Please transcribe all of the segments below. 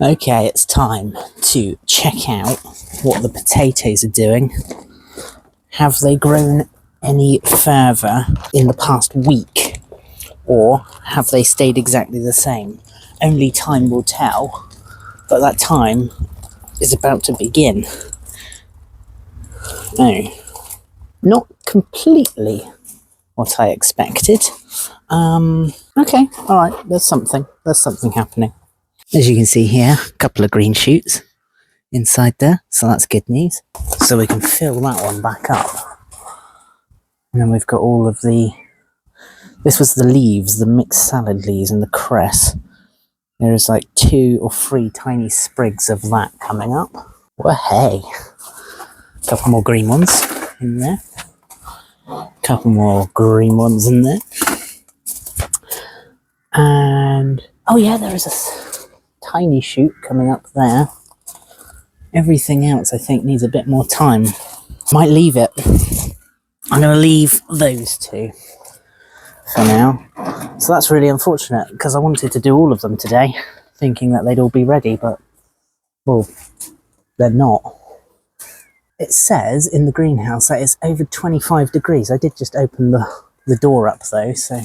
Okay, it's time to check out what the potatoes are doing. Have they grown any further in the past week? Or have they stayed exactly the same? Only time will tell, but that time is about to begin. No, not completely what I expected. Okay, alright, there's something happening. As you can see here, a couple of green shoots inside there, so that's good news. So we can fill that one back up. And then we've got all of this was the leaves, the mixed salad leaves and the cress. There is like 2 or 3 tiny sprigs of that coming up. Well, hey, a couple more green ones in there. A couple more green ones in there. And, oh yeah, there is a tiny shoot coming up there. Everything else, I think, needs a bit more time. Might leave it. I'm going to leave those 2 for now. So that's really unfortunate, because I wanted to do all of them today, thinking that they'd all be ready, but, well, they're not. It says in the greenhouse that it's over 25 degrees. I did just open the door up though, so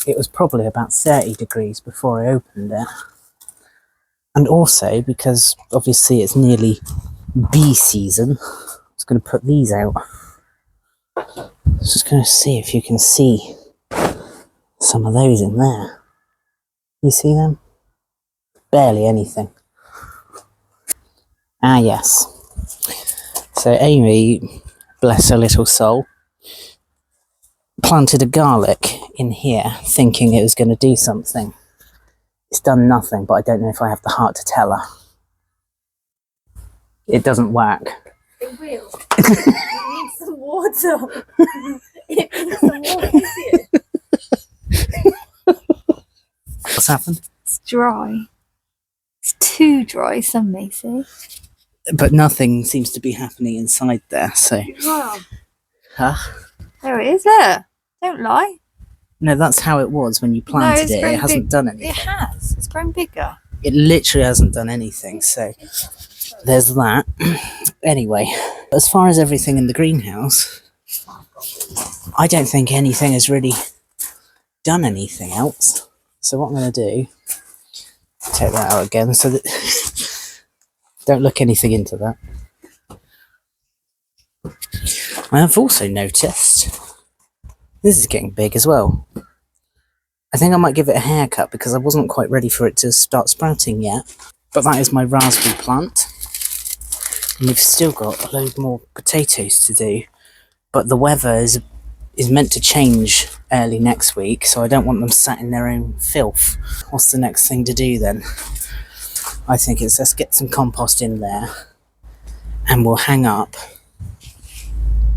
it was probably about 30 degrees before I opened it. And also, because obviously it's nearly bee season, I was going to put these out. Just going to see if you can see some of those in there. You see them? Barely anything. Ah, yes. So Amy, bless her little soul, planted a garlic in here thinking it was going to do something. It's done nothing, but I don't know if I have the heart to tell her. It doesn't work. It will. It needs some water. It needs some water. What's happened? It's dry. It's too dry, some may say. But nothing seems to be happening inside there, so... Wow. Huh? There it is, there. Don't lie. No, that's how it was when you planted it. It hasn't done anything. It has. It's grown bigger. It literally hasn't done anything, so there's that. Anyway, as far as everything in the greenhouse, I don't think anything has really done anything else. So what I'm going to do, take that out again, so that don't look anything into that. I have also noticed this is getting big as well. I think I might give it a haircut because I wasn't quite ready for it to start sprouting yet. But that is my raspberry plant. And we've still got a load more potatoes to do. But the weather is meant to change early next week, so I don't want them sat in their own filth. What's the next thing to do then? I think it's let's get some compost in there and we'll hang up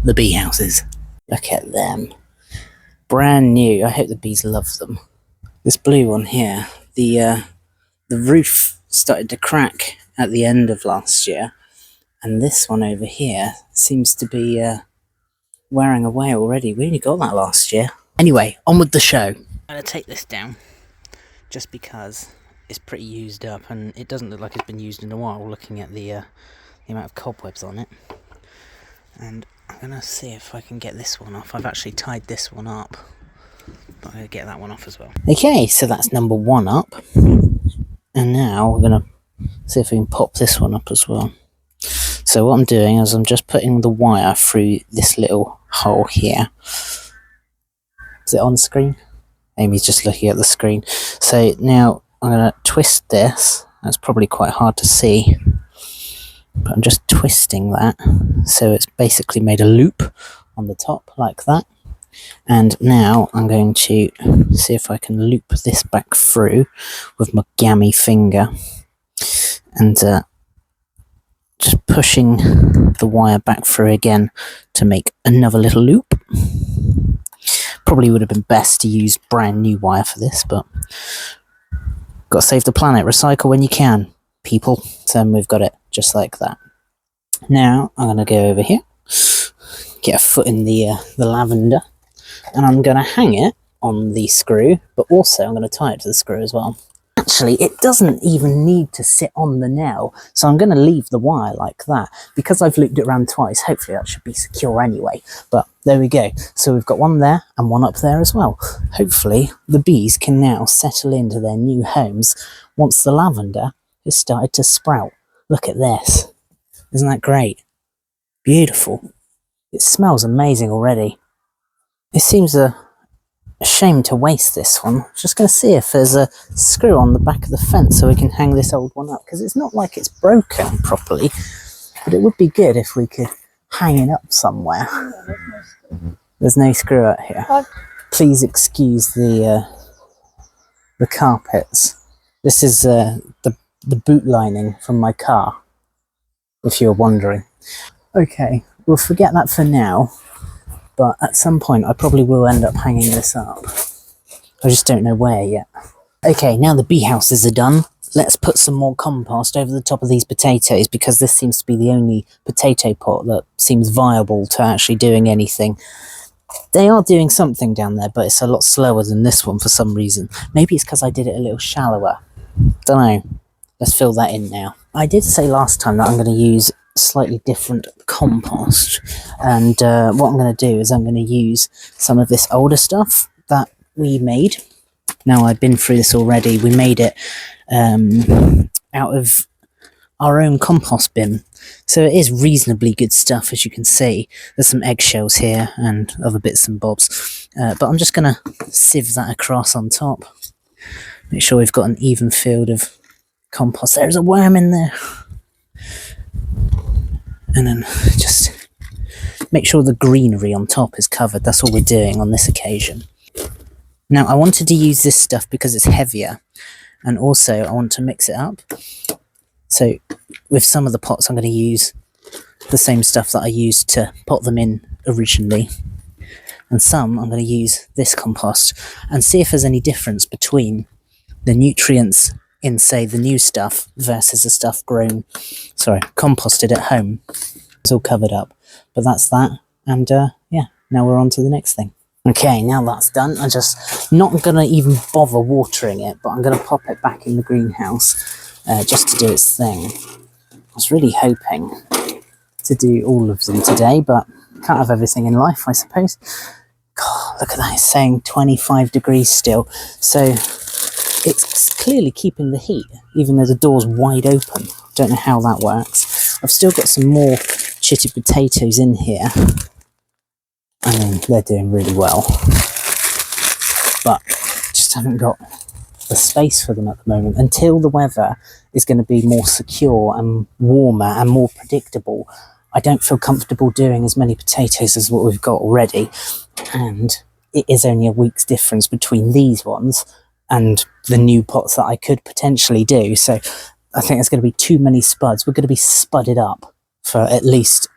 the bee houses. Look at them. Brand new. I hope the bees love them. This blue one here, the roof started to crack at the end of last year, and this one over here seems to be wearing away already. We only got that last year. Anyway, on with the show. I'm going to take this down just because it's pretty used up and it doesn't look like it's been used in a while, looking at the amount of cobwebs on it. And I'm going to see if I can get this one off. I've actually tied this one up, but I'm going to get that one off as well. Okay, so that's number 1 up. And now we're going to see if we can pop this one up as well. So what I'm doing is I'm just putting the wire through this little hole here. Is it on screen? Amy's just looking at the screen. So now I'm going to twist this. That's probably quite hard to see, but I'm just twisting that so it's basically made a loop on the top like that. And now I'm going to see if I can loop this back through with my gammy finger and just pushing the wire back through again to make another little loop. Probably would have been best to use brand new wire for this, but got to save the planet. Recycle when you can, people. So we've got it just like that. Now I'm going to go over here, get a foot in the lavender, and I'm going to hang it on the screw, but also I'm going to tie it to the screw as well. Actually, it doesn't even need to sit on the nail, so I'm going to leave the wire like that. Because I've looped it around twice, hopefully that should be secure anyway. But there we go. So we've got one there and one up there as well. Hopefully the bees can now settle into their new homes once the lavender has started to sprout. Look at this. Isn't that great? Beautiful. It smells amazing already. It seems a shame to waste this one. Just going to see if there's a screw on the back of the fence so we can hang this old one up, because it's not like it's broken properly, but it would be good if we could hang it up somewhere. There's no screw out here. Please excuse the carpets. This is the boot lining from my car, if you're wondering. Okay, we'll forget that for now. But at some point I probably will end up hanging this up. I just don't know where yet. Okay, now the bee houses are done. Let's put some more compost over the top of these potatoes, because this seems to be the only potato pot that seems viable to actually doing anything. They are doing something down there, but it's a lot slower than this one for some reason. Maybe it's because I did it a little shallower. Don't know. Let's fill that in now. I did say last time that I'm going to use slightly different compost, and what I'm going to do is I'm going to use some of this older stuff that we made. Now, I've been through this already. We made it out of our own compost bin, so it is reasonably good stuff. As you can see, there's some eggshells here and other bits and bobs, but I'm just going to sieve that across on top. Make sure we've got an even field of compost. There's a worm in there. And then just make sure the greenery on top is covered. That's all we're doing on this occasion. Now, I wanted to use this stuff because it's heavier, and also I want to mix it up. So with some of the pots I'm going to use the same stuff that I used to pot them in originally, and some I'm going to use this compost, and see if there's any difference between the nutrients in, say, the new stuff versus the stuff composted at home. It's all covered up, but that's that. And yeah, now we're on to the next thing. Okay, now that's done, I'm just not going to even bother watering it, but I'm going to pop it back in the greenhouse just to do its thing. I was really hoping to do all of them today, but can't have everything in life, I suppose. God, look at that, it's saying 25 degrees still, so it's clearly keeping the heat, even though the door's wide open. Don't know how that works. I've still got some more chitty potatoes in here. I mean, they're doing really well. But just haven't got the space for them at the moment. Until the weather is going to be more secure and warmer and more predictable, I don't feel comfortable doing as many potatoes as what we've got already. And it is only a week's difference between these ones and the new pots that I could potentially do. So I think there's going to be too many spuds. We're going to be spudded up for at least,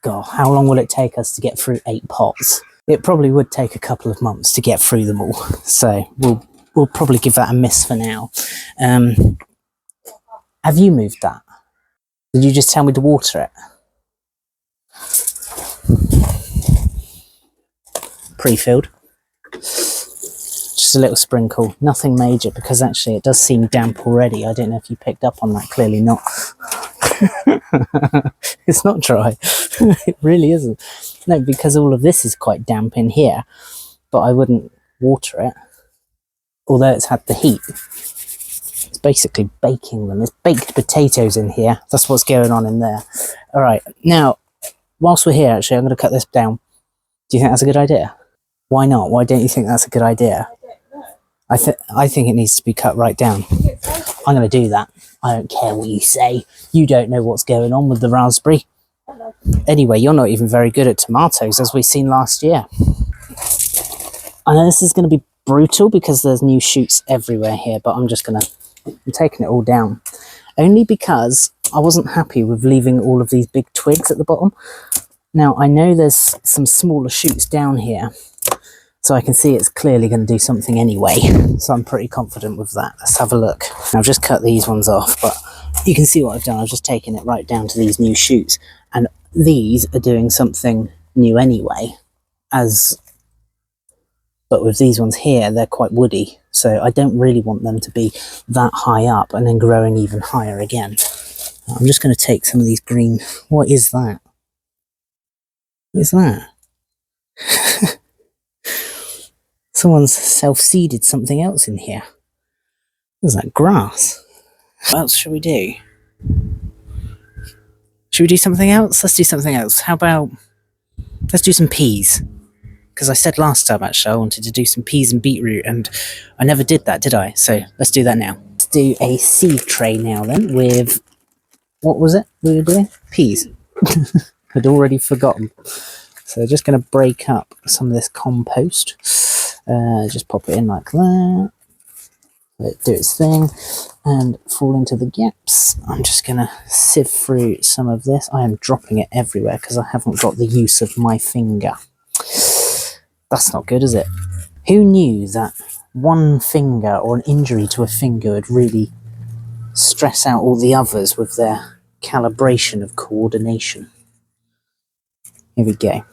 God, how long will it take us to get through 8 pots? It probably would take a couple of months to get through them all. So we'll probably give that a miss for now. Have you moved that? Did you just tell me to water it? Pre-filled. Just a little sprinkle, nothing major, because actually it does seem damp already. I don't know if you picked up on that, clearly not. It's not dry. It really isn't. No, because all of this is quite damp in here, but I wouldn't water it. Although it's had the heat. It's basically baking them. There's baked potatoes in here. That's what's going on in there. Alright, now, whilst we're here, actually, I'm going to cut this down. Do you think that's a good idea? Why not? Why don't you think that's a good idea? I think it needs to be cut right down. I'm going to do that. I don't care what you say. You don't know what's going on with the raspberry. Anyway, you're not even very good at tomatoes, as we've seen last year. I know this is going to be brutal because there's new shoots everywhere here, but I'm taking it all down. Only because I wasn't happy with leaving all of these big twigs at the bottom. Now, I know there's some smaller shoots down here, so I can see it's clearly going to do something anyway. So I'm pretty confident with that. Let's have a look. Now, I've just cut these ones off, but you can see what I've done. I've just taken it right down to these new shoots. And these are doing something new anyway. But with these ones here, they're quite woody. So I don't really want them to be that high up and then growing even higher again. I'm just going to take some of these green... What is that? What is that? Someone's self-seeded something else in here. What is that? Grass? What else should we do? Should we do something else? Let's do something else. How about... Let's do some peas. Because I said last time, actually, I wanted to do some peas and beetroot, and I never did that, did I? So let's do that now. Let's do a seed tray now, then, with... What was it we were doing? Peas. I'd already forgotten. So just going to break up some of this compost. Just pop it in like that. Let it do its thing. And fall into the gaps. I'm just going to sieve through some of this. I am dropping it everywhere because I haven't got the use of my finger. That's not good, is it? Who knew that one finger or an injury to a finger would really stress out all the others with their calibration of coordination? Here we go.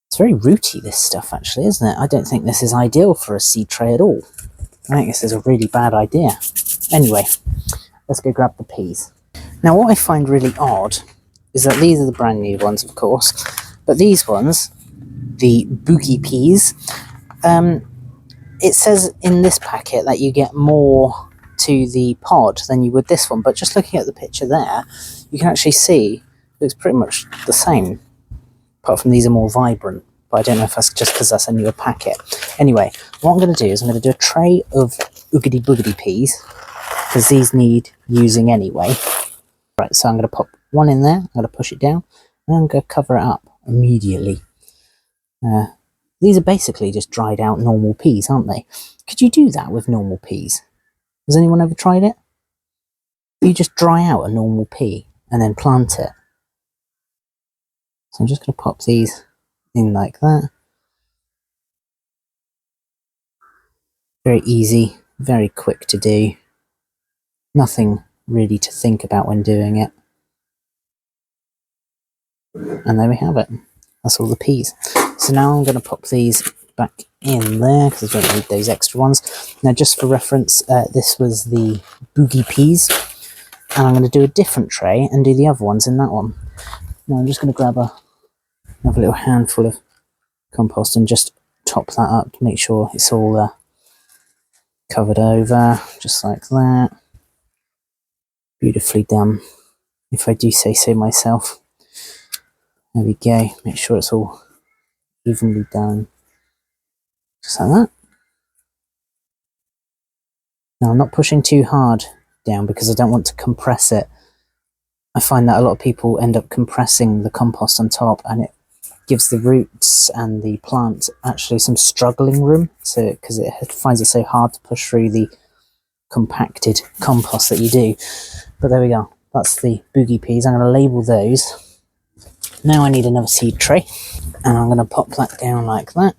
It's very rooty, this stuff, actually, isn't it? I don't think this is ideal for a seed tray at all. I think this is a really bad idea. Anyway, let's go grab the peas. Now, what I find really odd is that these are the brand new ones, of course, but these ones, the boogie peas, it says in this packet that you get more to the pod than you would this one, but just looking at the picture there, you can actually see it looks pretty much the same, apart from these are more vibrant, but I don't know if that's just because that's a newer packet. Anyway, what I'm going to do is I'm going to do a tray of oogity boogity peas, because these need using anyway. Right, so I'm going to pop one in there, I'm going to push it down, and I'm going to cover it up immediately. These are basically just dried out normal peas, aren't they? Could you do that with normal peas? Has anyone ever tried it? You just dry out a normal pea and then plant it. So I'm just going to pop these in like that. Very easy, very quick to do. Nothing really to think about when doing it. And there we have it. That's all the peas. So now I'm going to pop these back in there because I don't need those extra ones. Now, just for reference, this was the boogie peas, and I'm going to do a different tray and do the other ones in that one. Now I'm just going to grab another little handful of compost and just top that up to make sure it's all covered over, just like that. Beautifully done, if I do say so myself. There we go, make sure it's all evenly done, just like that. Now I'm not pushing too hard down because I don't want to compress it. I find that a lot of people end up compressing the compost on top, and it gives the roots and the plant actually some struggling room, so because it finds it so hard to push through the compacted compost that you do. But there we go, that's the boogie peas. I'm going to label those. Now I need another seed tray, and I'm going to pop that down like that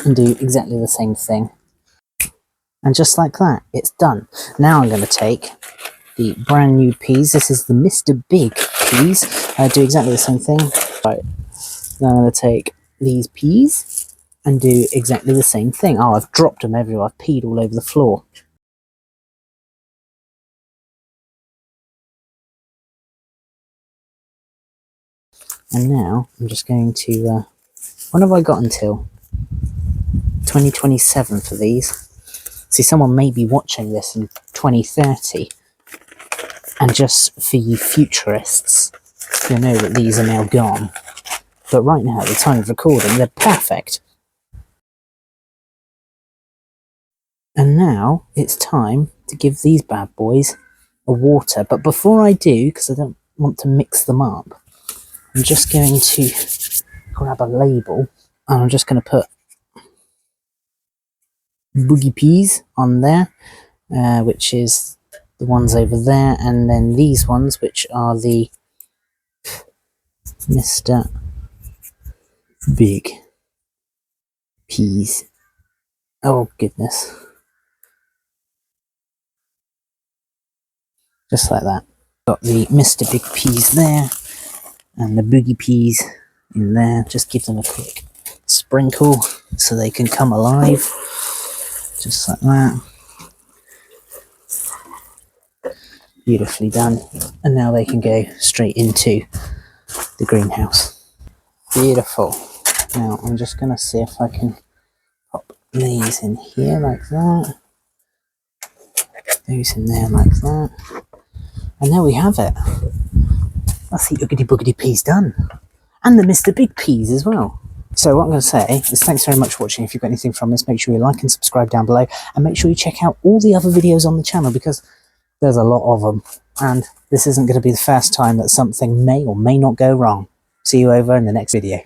and do exactly the same thing. And just like that, it's done. Now I'm going to take the brand new peas. This is the Mr. Big peas. Do exactly the same thing. Right. Now I'm going to take these peas and do exactly the same thing. Oh, I've dropped them everywhere. I've peed all over the floor. And now I'm just going to... when have I got until? 2027 for these. See, someone may be watching this in 2030. And just for you futurists, you'll know that these are now gone. But right now, at the time of recording, they're perfect. And now it's time to give these bad boys a water. But before I do, because I don't want to mix them up, I'm just going to grab a label, and I'm just going to put boogie peas on there, which is the ones over there, and then these ones, which are the Mr. Big peas. Oh goodness. Just like that. Got the Mr. Big peas there, and the boogie peas in there. Just give them a quick sprinkle so they can come alive. Just like that. Beautifully done. And now they can go straight into the greenhouse. Beautiful. Now I'm just going to see if I can pop these in here like that. Those in there like that. And there we have it. That's the Oogity Boogity Peas done. And the Mr. Big Peas as well. So what I'm going to say is thanks very much for watching. If you've got anything from this, make sure you like and subscribe down below. And make sure you check out all the other videos on the channel because there's a lot of them. And this isn't going to be the first time that something may or may not go wrong. See you over in the next video.